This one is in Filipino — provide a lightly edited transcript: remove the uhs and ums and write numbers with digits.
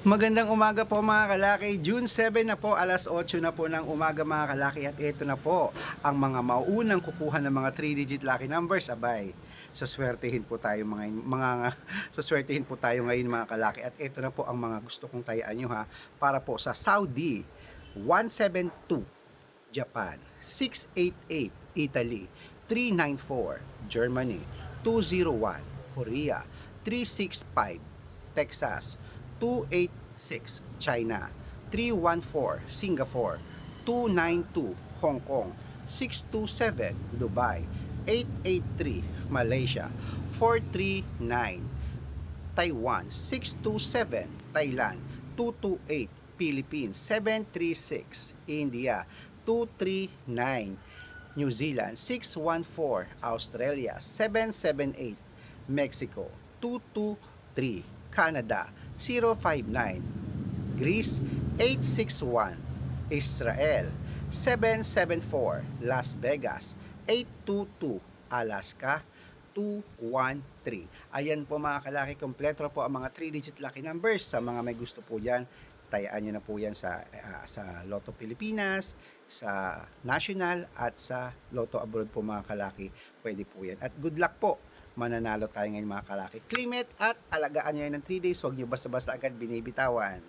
Magandang umaga po mga kalaki. June 7 na po, alas 8 na po ng umaga mga kalaki. At ito na po ang mga mauunang kukuha ng mga 3-digit lucky numbers. Abay, saswertehin po tayo saswertehin po tayo ngayon mga kalaki. At ito na po ang mga gusto kong tayaan nyo ha. Para po sa Saudi, 172, Japan, 688, Italy, 394, Germany, 201, Korea, 365, Texas, 286 China, 314 Singapore, 292 Hong Kong, 627 Dubai, 883 Malaysia, 439 Taiwan, 627 Thailand, 228 Philippines, 736 India, 239 New Zealand, 614 Australia, 778 Mexico, 223 Canada, 059 Greece, 861 Israel, 774 Las Vegas, 822 Alaska, 213. Ayan po mga kalaki, kompleto po ang mga 3-digit lucky numbers. Sa mga may gusto po dyan, tayaan nyo na po yan sa Lotto Pilipinas, sa National at sa Lotto Abroad po mga kalaki. Pwede po yan. At good luck po. Mananalo tayo ngayon mga kalaki. Claim it at alagaan nyo yan ng 3 days. Huwag nyo basta-basta agad binibitawan.